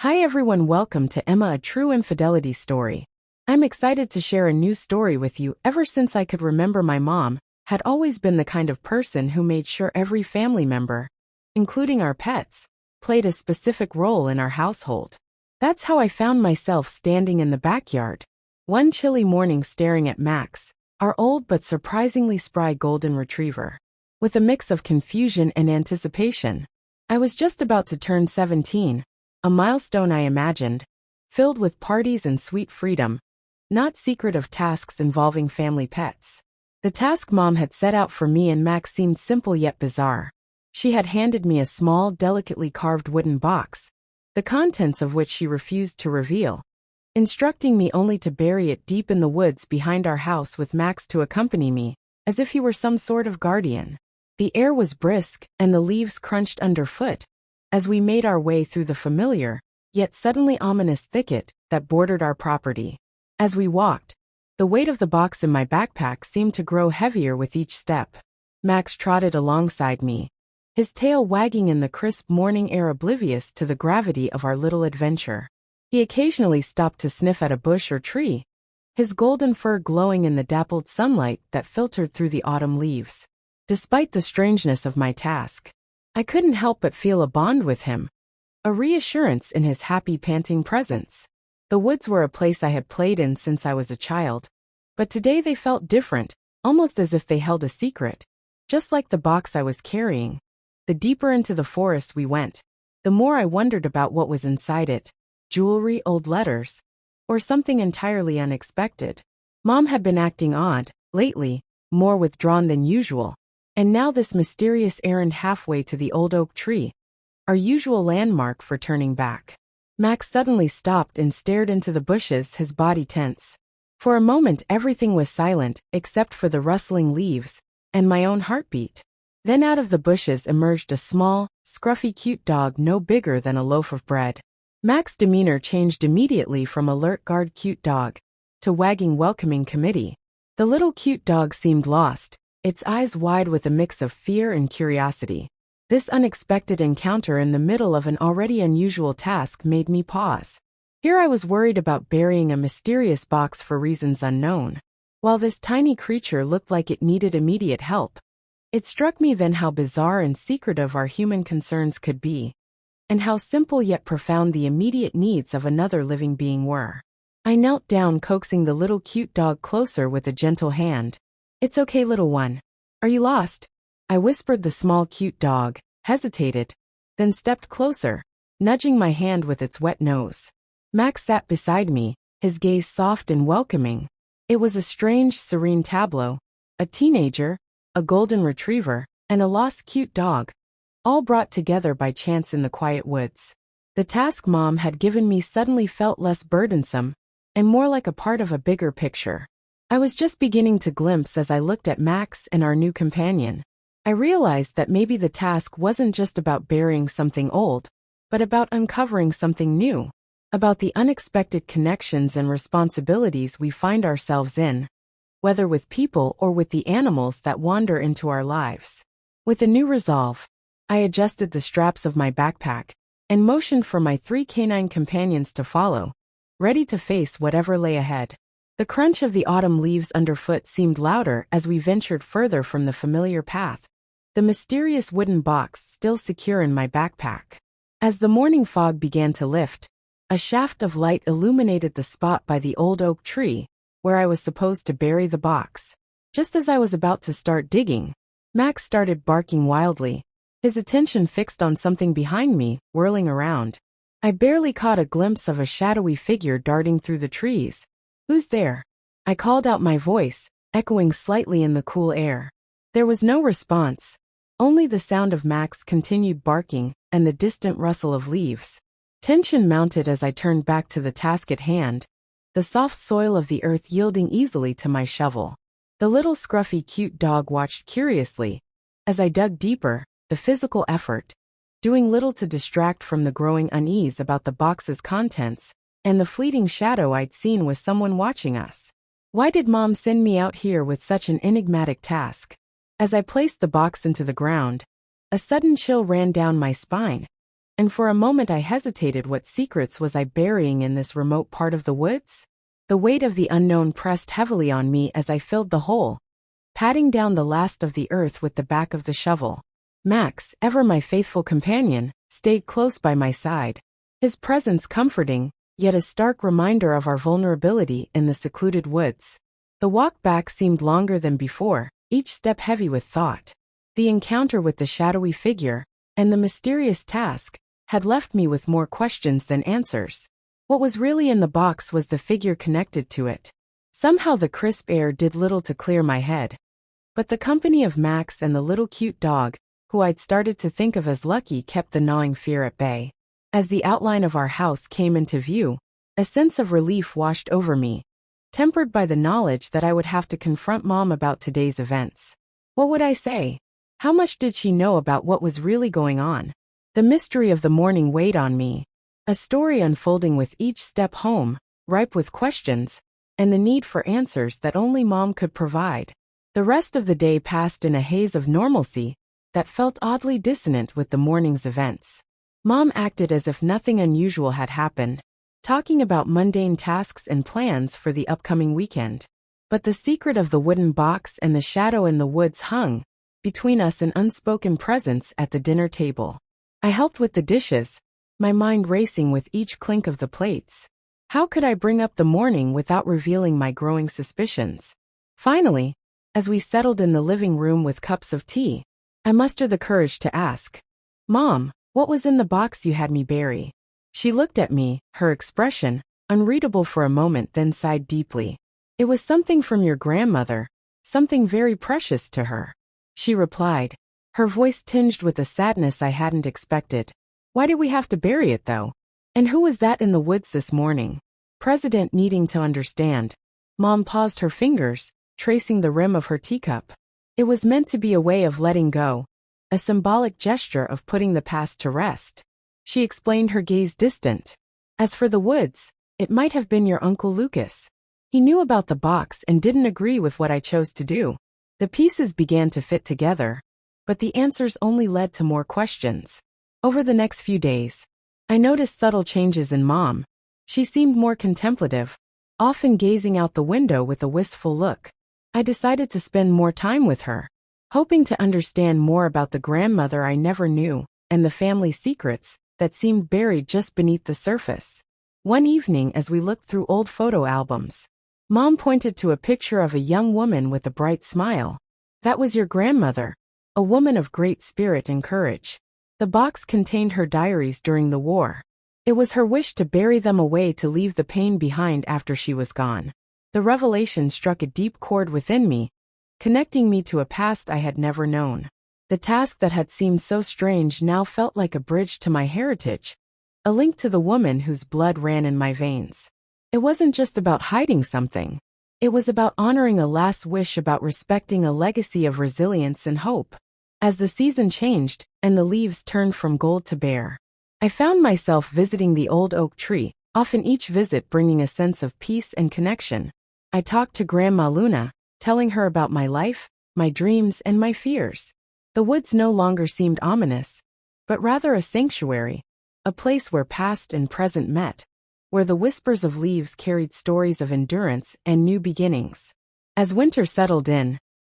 Hi everyone, welcome to Emma, a true infidelity story. I'm excited to share a new story with you. Ever since I could remember, my mom had always been the kind of person who made sure every family member, including our pets, played a specific role in our household. That's how I found myself standing in the backyard one chilly morning staring at Max, our old but surprisingly spry golden retriever. With a mix of confusion and anticipation, I was just about to turn 17. A milestone I imagined, filled with parties and sweet freedom, not secret of tasks involving family pets. The task Mom had set out for me and Max seemed simple yet bizarre. She had handed me a small, delicately carved wooden box, the contents of which she refused to reveal, instructing me only to bury it deep in the woods behind our house with Max to accompany me, as if he were some sort of guardian. The air was brisk, and the leaves crunched underfoot as we made our way through the familiar, yet suddenly ominous thicket that bordered our property. As we walked, the weight of the box in my backpack seemed to grow heavier with each step. Max trotted alongside me, his tail wagging in the crisp morning air, oblivious to the gravity of our little adventure. He occasionally stopped to sniff at a bush or tree, his golden fur glowing in the dappled sunlight that filtered through the autumn leaves. Despite the strangeness of my task, I couldn't help but feel a bond with him, a reassurance in his happy, panting presence. The woods were a place I had played in since I was a child, but today they felt different, almost as if they held a secret. Just like the box I was carrying. The deeper into the forest we went, the more I wondered about what was inside it: jewelry, old letters, or something entirely unexpected. Mom had been acting odd lately, more withdrawn than usual. And now this mysterious errand halfway to the old oak tree, our usual landmark for turning back. Max suddenly stopped and stared into the bushes, his body tense. For a moment everything was silent, except for the rustling leaves and my own heartbeat. Then out of the bushes emerged a small, scruffy, cute dog no bigger than a loaf of bread. Max's demeanor changed immediately from alert guard cute dog to wagging welcoming committee. The little cute dog seemed lost, its eyes wide with a mix of fear and curiosity. This unexpected encounter in the middle of an already unusual task made me pause. Here I was worried about burying a mysterious box for reasons unknown, while this tiny creature looked like it needed immediate help. It struck me then how bizarre and secretive our human concerns could be, and how simple yet profound the immediate needs of another living being were. I knelt down, coaxing the little cute dog closer with a gentle hand. "It's okay, little one. Are you lost?" I whispered. The small cute dog hesitated, then stepped closer, nudging my hand with its wet nose. Max sat beside me, his gaze soft and welcoming. It was a strange, serene tableau: a teenager, a golden retriever, and a lost cute dog, all brought together by chance in the quiet woods. The task Mom had given me suddenly felt less burdensome, and more like a part of a bigger picture I was just beginning to glimpse as I looked at Max and our new companion. I realized that maybe the task wasn't just about burying something old, but about uncovering something new, about the unexpected connections and responsibilities we find ourselves in, whether with people or with the animals that wander into our lives. With a new resolve, I adjusted the straps of my backpack and motioned for my 3 canine companions to follow, ready to face whatever lay ahead. The crunch of the autumn leaves underfoot seemed louder as we ventured further from the familiar path, the mysterious wooden box still secure in my backpack. As the morning fog began to lift, a shaft of light illuminated the spot by the old oak tree where I was supposed to bury the box. Just as I was about to start digging, Max started barking wildly, his attention fixed on something behind me, whirling around. I barely caught a glimpse of a shadowy figure darting through the trees. "Who's there?" I called out, my voice echoing slightly in the cool air. There was no response, only the sound of Max continued barking and the distant rustle of leaves. Tension mounted as I turned back to the task at hand, the soft soil of the earth yielding easily to my shovel. The little scruffy cute dog watched curiously as I dug deeper, the physical effort doing little to distract from the growing unease about the box's contents and the fleeting shadow I'd seen was someone watching us. Why did Mom send me out here with such an enigmatic task? As I placed the box into the ground, a sudden chill ran down my spine, and for a moment I hesitated. What secrets was I burying in this remote part of the woods? The weight of the unknown pressed heavily on me as I filled the hole, patting down the last of the earth with the back of the shovel. Max, ever my faithful companion, stayed close by my side, his presence comforting, yet a stark reminder of our vulnerability in the secluded woods. The walk back seemed longer than before, each step heavy with thought. The encounter with the shadowy figure, and the mysterious task, had left me with more questions than answers. What was really in the box was the figure connected to it. Somehow the crisp air did little to clear my head. But the company of Max and the little cute dog, who I'd started to think of as lucky, kept the gnawing fear at bay. As the outline of our house came into view, a sense of relief washed over me, tempered by the knowledge that I would have to confront Mom about today's events. What would I say? How much did she know about what was really going on? The mystery of the morning weighed on me, a story unfolding with each step home, ripe with questions, and the need for answers that only Mom could provide. The rest of the day passed in a haze of normalcy that felt oddly dissonant with the morning's events. Mom acted as if nothing unusual had happened, talking about mundane tasks and plans for the upcoming weekend. But the secret of the wooden box and the shadow in the woods hung between us, an unspoken presence at the dinner table. I helped with the dishes, my mind racing with each clink of the plates. How could I bring up the morning without revealing my growing suspicions? Finally, as we settled in the living room with cups of tea, I mustered the courage to ask, "Mom, what was in the box you had me bury?" She looked at me, her expression unreadable for a moment, then sighed deeply. "It was something from your grandmother, something very precious to her," she replied, her voice tinged with a sadness I hadn't expected. "Why did we have to bury it, though? And who was that in the woods this morning?" President needing to understand. Mom paused, her fingers tracing the rim of her teacup. "It was meant to be a way of letting go, a symbolic gesture of putting the past to rest," she explained, her gaze distant. "As for the woods, it might have been your Uncle Lucas. He knew about the box and didn't agree with what I chose to do." The pieces began to fit together, but the answers only led to more questions. Over the next few days, I noticed subtle changes in Mom. She seemed more contemplative, often gazing out the window with a wistful look. I decided to spend more time with her, hoping to understand more about the grandmother I never knew, and the family secrets that seemed buried just beneath the surface. One evening, as we looked through old photo albums, Mom pointed to a picture of a young woman with a bright smile. "That was your grandmother, a woman of great spirit and courage." The box contained her diaries during the war. It was her wish to bury them away, to leave the pain behind after she was gone. The revelation struck a deep chord within me, connecting me to a past I had never known. The task that had seemed so strange now felt like a bridge to my heritage, a link to the woman whose blood ran in my veins. It wasn't just about hiding something. It was about honoring a last wish, about respecting a legacy of resilience and hope. As the season changed, and the leaves turned from gold to bare, I found myself visiting the old oak tree, often each visit bringing a sense of peace and connection. I talked to Grandma Luna, telling her about my life, my dreams, and my fears. The woods no longer seemed ominous, but rather a sanctuary, a place where past and present met, where the whispers of leaves carried stories of endurance and new beginnings. As winter settled in,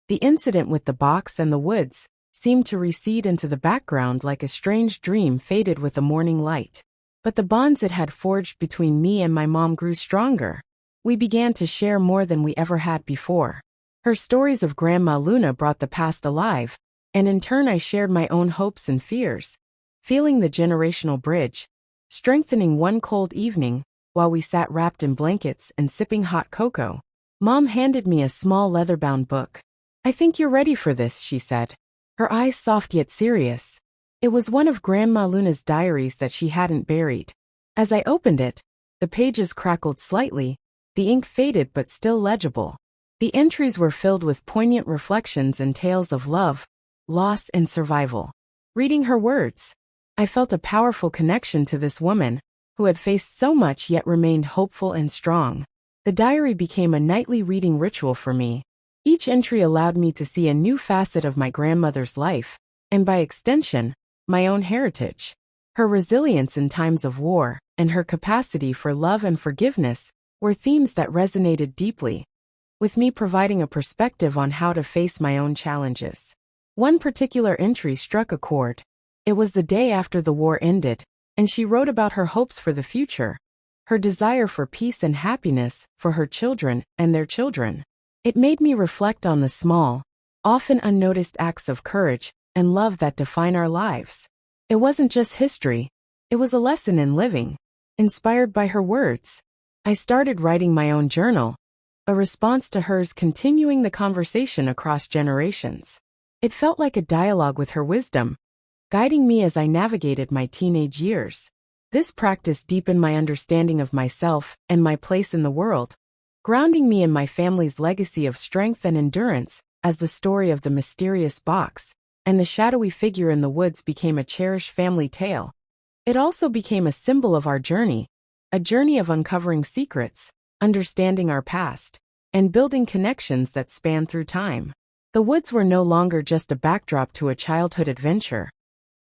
the incident with the box and the woods seemed to recede into the background like a strange dream faded with the morning light. But the bonds it had forged between me and my mom grew stronger. We began to share more than we ever had before. Her stories of Grandma Luna brought the past alive, and in turn I shared my own hopes and fears, feeling the generational bridge, strengthening. One cold evening, while we sat wrapped in blankets and sipping hot cocoa, Mom handed me a small leather-bound book. "I think you're ready for this," she said, her eyes soft yet serious. It was one of Grandma Luna's diaries that she hadn't buried. As I opened it, the pages crackled slightly, the ink faded but still legible. The entries were filled with poignant reflections and tales of love, loss, and survival. Reading her words, I felt a powerful connection to this woman, who had faced so much yet remained hopeful and strong. The diary became a nightly reading ritual for me. Each entry allowed me to see a new facet of my grandmother's life, and by extension, my own heritage. Her resilience in times of war, and her capacity for love and forgiveness were themes that resonated deeply with me, providing a perspective on how to face my own challenges. One particular entry struck a chord. It was the day after the war ended, and she wrote about her hopes for the future, her desire for peace and happiness for her children and their children. It made me reflect on the small, often unnoticed acts of courage and love that define our lives. It wasn't just history, it was a lesson in living. Inspired by her words, I started writing my own journal, a response to hers, continuing the conversation across generations. It felt like a dialogue with her wisdom, guiding me as I navigated my teenage years. This practice deepened my understanding of myself and my place in the world, grounding me in my family's legacy of strength and endurance. As the story of the mysterious box and the shadowy figure in the woods became a cherished family tale, it also became a symbol of our journey, a journey of uncovering secrets, understanding our past, and building connections that span through time. The woods were no longer just a backdrop to a childhood adventure,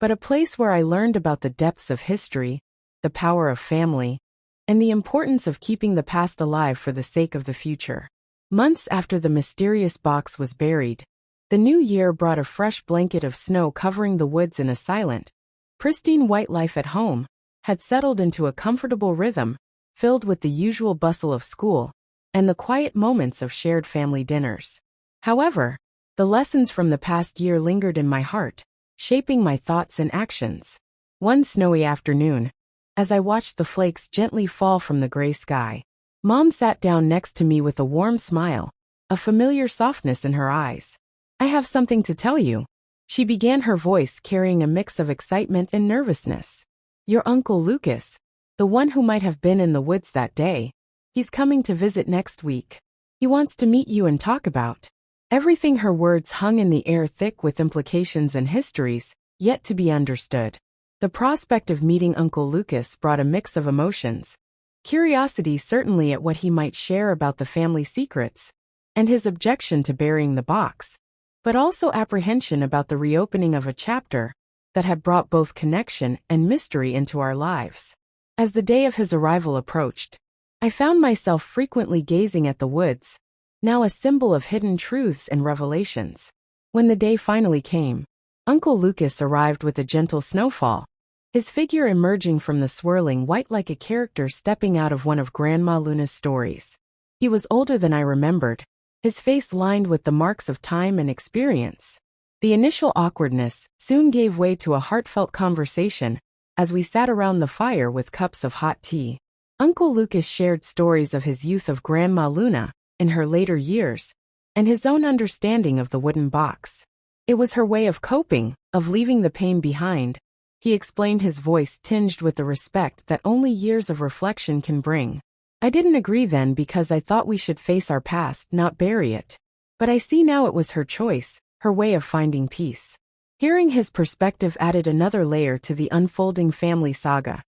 but a place where I learned about the depths of history, the power of family, and the importance of keeping the past alive for the sake of the future. Months after the mysterious box was buried, the new year brought a fresh blanket of snow covering the woods, in a silent, pristine white life at home had settled into a comfortable rhythm, filled with the usual bustle of school and the quiet moments of shared family dinners. However, the lessons from the past year lingered in my heart, shaping my thoughts and actions. One snowy afternoon, as I watched the flakes gently fall from the gray sky, Mom sat down next to me with a warm smile, a familiar softness in her eyes. "I have something to tell you," she began, her voice carrying a mix of excitement and nervousness. "Your Uncle Lucas, the one who might have been in the woods that day, he's coming to visit next week. He wants to meet you and talk about everything." Her words hung in the air, thick with implications and histories yet to be understood. The prospect of meeting Uncle Lucas brought a mix of emotions. Curiosity, certainly, at what he might share about the family secrets, and his objection to burying the box, but also apprehension about the reopening of a chapter that had brought both connection and mystery into our lives. As the day of his arrival approached, I found myself frequently gazing at the woods, now a symbol of hidden truths and revelations. When the day finally came, Uncle Lucas arrived with a gentle snowfall, his figure emerging from the swirling white like a character stepping out of one of Grandma Luna's stories. He was older than I remembered, his face lined with the marks of time and experience. The initial awkwardness soon gave way to a heartfelt conversation as we sat around the fire with cups of hot tea. Uncle Lucas shared stories of his youth, of Grandma Luna in her later years, and his own understanding of the wooden box. It was her way of coping, of leaving the pain behind, he explained, his voice tinged with the respect that only years of reflection can bring. I didn't agree then, because I thought we should face our past, not bury it. But I see now it was her choice, her way of finding peace. Hearing his perspective added another layer to the unfolding family saga,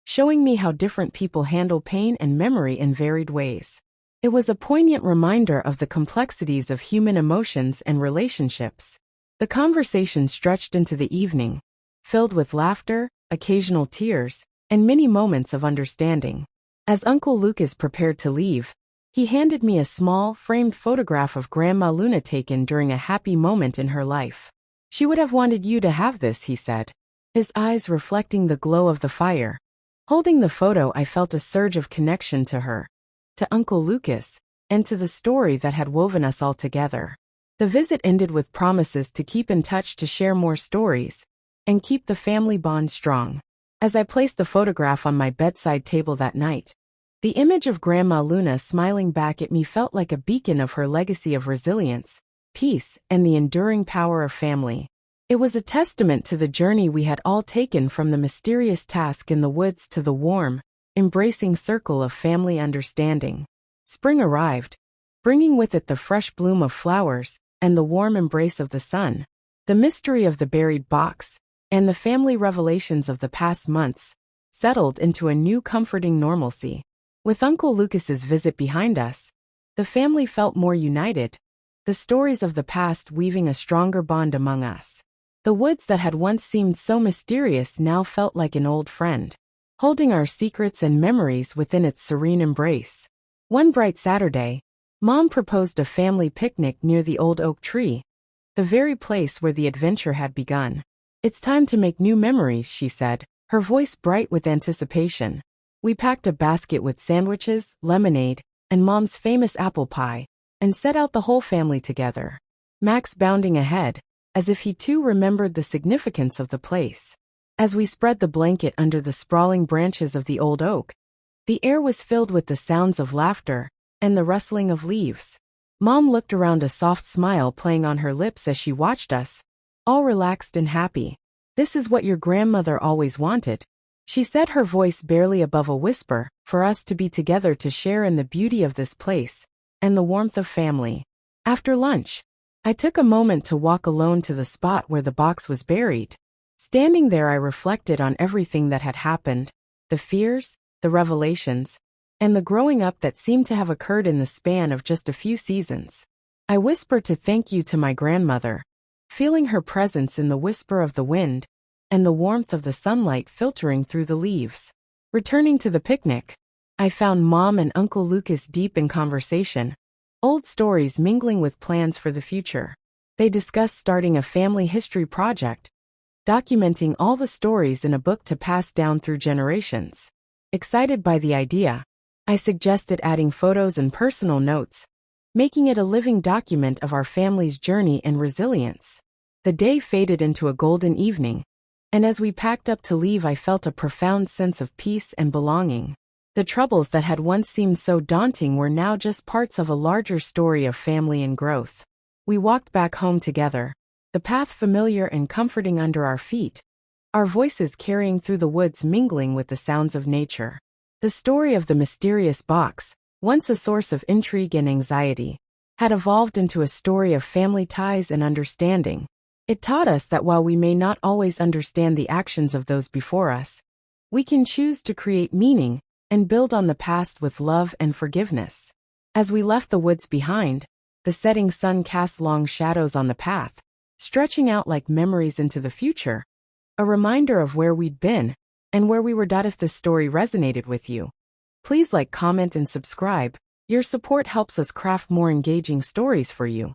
showing me how different people handle pain and memory in varied ways. It was a poignant reminder of the complexities of human emotions and relationships. The conversation stretched into the evening, filled with laughter, occasional tears, and many moments of understanding. As Uncle Lucas prepared to leave, he handed me a small, framed photograph of Grandma Luna taken during a happy moment in her life. "She would have wanted you to have this," he said, his eyes reflecting the glow of the fire. Holding the photo, I felt a surge of connection to her, to Uncle Lucas, and to the story that had woven us all together. The visit ended with promises to keep in touch, to share more stories, and keep the family bond strong. As I placed the photograph on my bedside table that night, the image of Grandma Luna smiling back at me felt like a beacon of her legacy of resilience, peace, and the enduring power of family. It was a testament to the journey we had all taken, from the mysterious task in the woods to the warm, embracing circle of family understanding. Spring arrived, bringing with it the fresh bloom of flowers and the warm embrace of the sun. The mystery of the buried box and the family revelations of the past months settled into a new comforting normalcy. With Uncle Lucas's visit behind us, the family felt more united, the stories of the past weaving a stronger bond among us. The woods that had once seemed so mysterious now felt like an old friend, holding our secrets and memories within its serene embrace. One bright Saturday, Mom proposed a family picnic near the old oak tree, the very place where the adventure had begun. "It's time to make new memories," she said, her voice bright with anticipation. We packed a basket with sandwiches, lemonade, and Mom's famous apple pie, and set out the whole family together. Max bounding ahead, as if he too remembered the significance of the place. As we spread the blanket under the sprawling branches of the old oak, the air was filled with the sounds of laughter and the rustling of leaves. Mom looked around, a soft smile playing on her lips as she watched us, all relaxed and happy. "This is what your grandmother always wanted," she said, her voice barely above a whisper, "for us to be together to share in the beauty of this place and the warmth of family." After lunch, I took a moment to walk alone to the spot where the box was buried. Standing there, I reflected on everything that had happened, the fears, the revelations, and the growing up that seemed to have occurred in the span of just a few seasons. I whispered to thank you to my grandmother, feeling her presence in the whisper of the wind and the warmth of the sunlight filtering through the leaves. Returning to the picnic, I found Mom and Uncle Lucas deep in conversation, old stories mingling with plans for the future. They discussed starting a family history project, documenting all the stories in a book to pass down through generations. Excited by the idea, I suggested adding photos and personal notes, making it a living document of our family's journey and resilience. The day faded into a golden evening, and as we packed up to leave, I felt a profound sense of peace and belonging. The troubles that had once seemed so daunting were now just parts of a larger story of family and growth. We walked back home together, the path familiar and comforting under our feet, our voices carrying through the woods, mingling with the sounds of nature. The story of the mysterious box, once a source of intrigue and anxiety, had evolved into a story of family ties and understanding. It taught us that while we may not always understand the actions of those before us, we can choose to create meaning and build on the past with love and forgiveness. As we left the woods behind, the setting sun cast long shadows on the path, stretching out like memories into the future, a reminder of where we'd been and where we were. If this story resonated with you, please like, comment, and subscribe. Your support helps us craft more engaging stories for you.